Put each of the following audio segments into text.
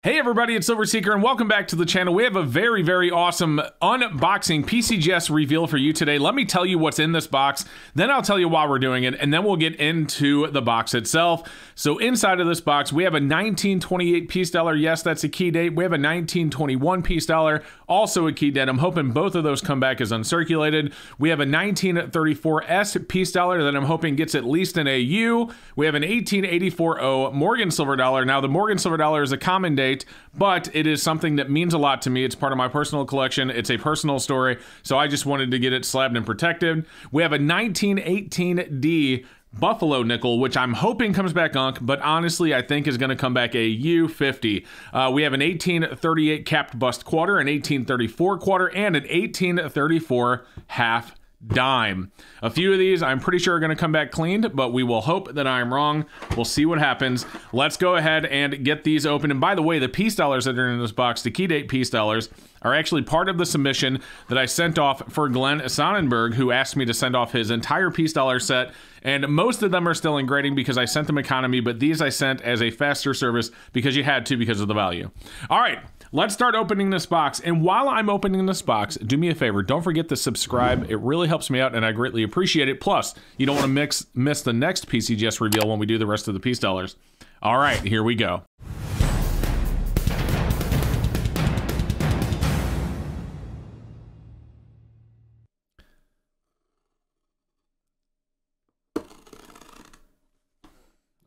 Hey everybody, it's Silverseeker and welcome back to the channel. We have a very awesome unboxing PCGS reveal for you today. Let me tell you what's in this box, then I'll tell you why we're doing it, and then we'll get into the box itself. So inside of this box, we have a 1928 piece dollar. Yes, that's a key date. We have a 1921 piece dollar, also a key date. I'm hoping both of those come back as uncirculated. We have a 1934S piece dollar that I'm hoping gets at least an AU. We have an 1884O Morgan silver dollar. Now the Morgan silver dollar is a common date, but it is something that means a lot to me. It's part of my personal collection. It's a personal story, so I just wanted to get it slabbed and protected. We have a 1918D Buffalo nickel, which I'm hoping comes back Unk, but honestly I think is going to come back a U50. We have an 1838 capped bust quarter, an 1834 quarter, and an 1834 half dime. A few of these I'm pretty sure are going to come back cleaned, but we will hope that I'm wrong. We'll see what happens. Let's go ahead and get these open. And by the way, the piece dollars that are in this box, the key date piece dollars, are actually part of the submission that I sent off for Glen Sonnenberg, who asked me to send off his entire piece dollar set. And most of them are still in grading because I sent them economy, but these I sent as a faster service because you had to because of the value. All right, let's start opening this box. And while I'm opening this box, do me a favor, don't forget to subscribe. It really helps me out and I greatly appreciate it. Plus, you don't want to miss the next PCGS reveal when we do the rest of the piece dollars. All right, here we go.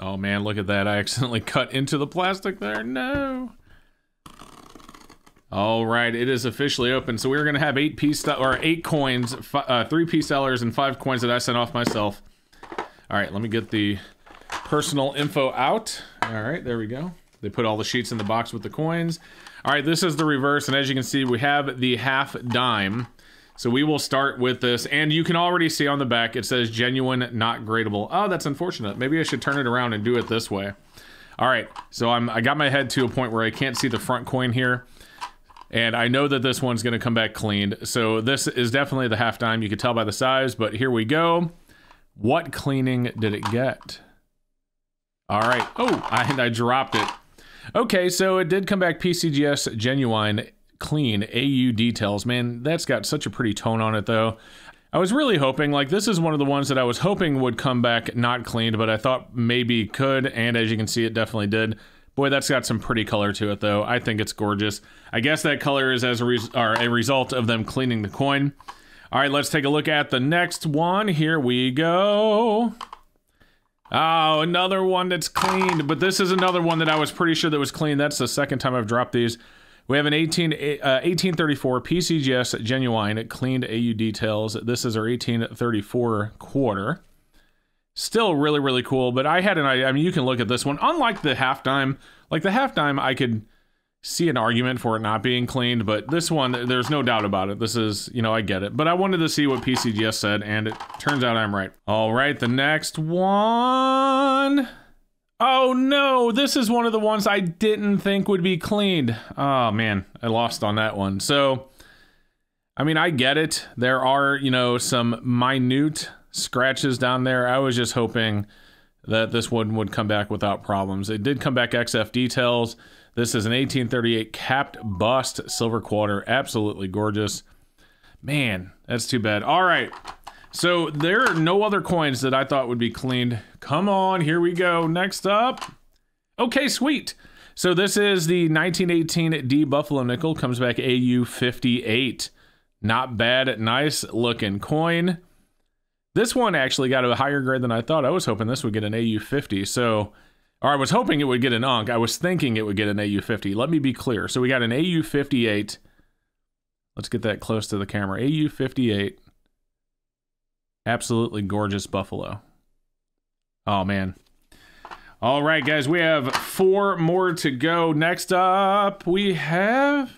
Oh man, look at that. I accidentally cut into the plastic there. No. All right, it is officially open. So we're gonna have 8 coins, 3 piece dollars and 5 coins that I sent off myself. All right, let me get the personal info out. All right, there we go. They put all the sheets in the box with the coins. All right, this is the reverse, and as you can see, we have the half dime. So we will start with this, and you can already see on the back, it says genuine, not gradable. Oh, that's unfortunate. Maybe I should turn it around and do it this way. All right, so I got my head to a point where I can't see the front coin here, and I know that this one's gonna come back cleaned. So this is definitely the half dime. You can tell by the size, but here we go. What cleaning did it get? All right, oh, I dropped it. Okay, so it did come back PCGS genuine, clean AU details. Man, that's got such a pretty tone on it though. I was really hoping, like, this is one of the ones that I was hoping would come back not cleaned, but I thought maybe could, and as you can see, it definitely did. Boy, that's got some pretty color to it though. I think it's gorgeous. I guess that color is as a result of them cleaning the coin. All right, let's take a look at the next one. Here we go. Oh, another one that's cleaned, but this is another one that I was pretty sure that was clean. That's the second time I've dropped these. We have an 1834 PCGS genuine cleaned AU details. This is our 1834 quarter. Still really cool, but I had an idea. I mean, you can look at this one. Unlike the half dime, like the half dime, I could see an argument for it not being cleaned, but this one, there's no doubt about it. This is, you know, I get it. But I wanted to see what PCGS said, and it turns out I'm right. All right, the next one. Oh no, this is one of the ones I didn't think would be cleaned. Oh man, I lost on that one. So, I mean, I get it. There are, you know, some minute scratches down there. I was just hoping that this one would come back without problems. It did come back XF details. This is an 1838 capped bust silver quarter. Absolutely gorgeous. Man, that's too bad. All right. So there are no other coins that I thought would be cleaned. Come on, here we go. Next up. Okay, sweet. So this is the 1918 D Buffalo nickel. Comes back AU 58. Not bad, nice looking coin. This one actually got a higher grade than I thought. I was hoping this would get an AU 50. So, or I was hoping it would get an UNC. I was thinking it would get an AU 50. Let me be clear. So we got an AU 58. Let's get that close to the camera. AU 58. Absolutely gorgeous buffalo. Oh man. All right, guys, we have 4 more to go. Next up, we have...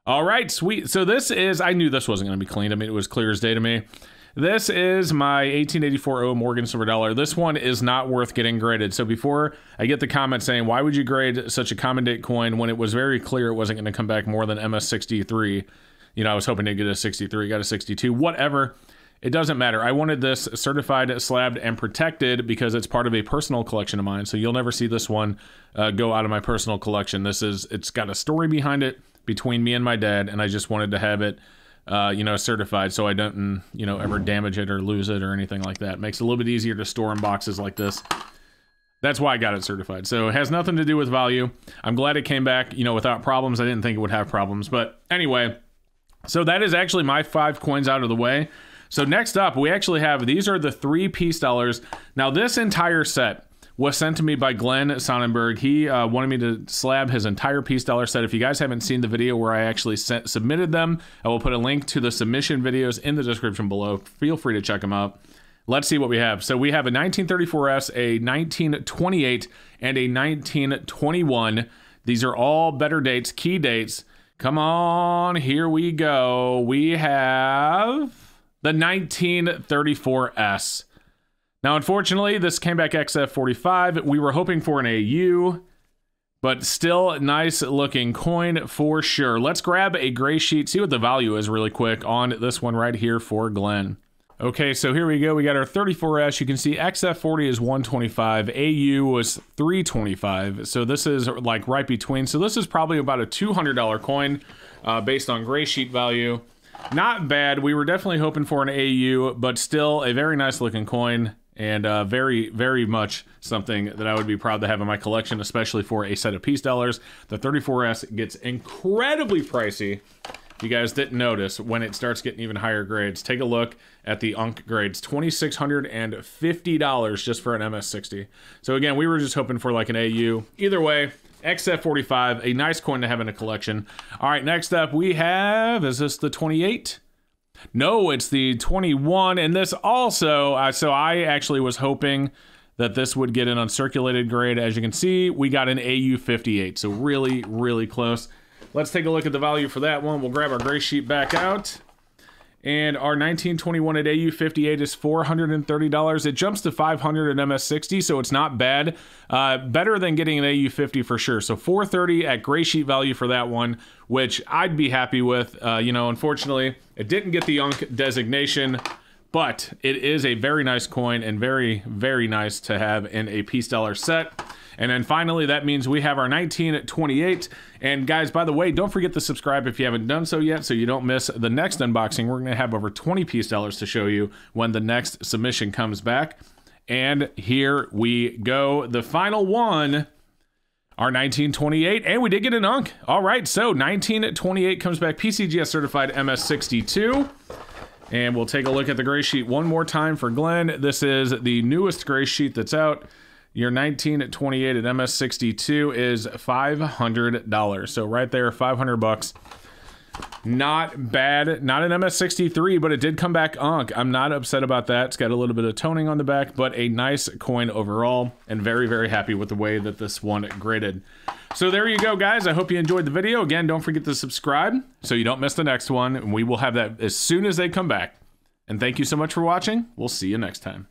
All right, sweet. So this is... I knew this wasn't going to be cleaned. I mean, it was clear as day to me. This is my 1884O Morgan silver dollar. This one is not worth getting graded. So before I get the comment saying, why would you grade such a common date coin when it was very clear it wasn't going to come back more than MS63? You know, I was hoping to get a 63, got a 62, whatever. it doesn't matter. I wanted this certified, slabbed, and protected because it's part of a personal collection of mine. So you'll never see this one go out of my personal collection. It's got a story behind it between me and my dad, and I just wanted to have it, you know, certified so I don't, you know, ever damage it or lose it or anything like that. Makes it a little bit easier to store in boxes like this. That's why I got it certified. So it has nothing to do with value. I'm glad it came back, you know, without problems. I didn't think it would have problems. But anyway, so that is actually my 5 coins out of the way. So next up, we actually have, these are the 3 peace dollars. Now this entire set was sent to me by Glen Sonnenberg. He wanted me to slab his entire peace dollar set. If you guys haven't seen the video where I actually submitted them, I will put a link to the submission videos in the description below. Feel free to check them out. Let's see what we have. So we have a 1934S, a 1928, and a 1921. These are all better dates, key dates. Come on, here we go. We have the 1934S. Now, unfortunately, this came back XF45. We were hoping for an AU, but still a nice looking coin for sure. Let's grab a gray sheet, see what the value is really quick on this one right here for Glen. Okay, so here we go. We got our 34S. You can see XF40 is 125. AU was 325. So this is like right between. So this is probably about a $200 coin based on gray sheet value. Not bad. We were definitely hoping for an AU, but still a very nice looking coin and very, very much something that I would be proud to have in my collection, especially for a set of peace dollars. The 34S gets incredibly pricey. If you guys didn't notice, when it starts getting even higher grades, take a look at the UNC grades. $2,650 just for an MS60. So again, we were just hoping for like an AU. Either way, XF45, a nice coin to have in a collection. All right, next up we have, is this the 28? No, it's the 21. And this also, so I actually was hoping that this would get an uncirculated grade. As you can see, we got an AU58. So really, really close. Let's take a look at the value for that one. We'll grab our gray sheet back out. And our 1921 at AU58 is $430. It jumps to $500 at MS60, so it's not bad. Better than getting an AU50 for sure. So $430 at gray sheet value for that one, which I'd be happy with. You know, unfortunately, it didn't get the UNC designation, but it is a very nice coin and very, very nice to have in a peace dollar set. And then finally, that means we have our 1928. And guys, by the way, don't forget to subscribe if you haven't done so yet so you don't miss the next unboxing. We're going to have over 20 peace dollars to show you when the next submission comes back. And here we go. The final one, our 1928. And we did get an UNC. All right, so 1928 comes back PCGS certified MS62. And we'll take a look at the gray sheet one more time for Glen. This is the newest gray sheet that's out. Your 1928 at MS62 is $500. So right there, 500 bucks. Not bad. Not an MS63, but it did come back UNC. I'm not upset about that. It's got a little bit of toning on the back, but a nice coin overall, and very, very happy with the way that this one graded. So there you go, guys. I hope you enjoyed the video. Again, don't forget to subscribe so you don't miss the next one. We will have that as soon as they come back. And thank you so much for watching. We'll see you next time.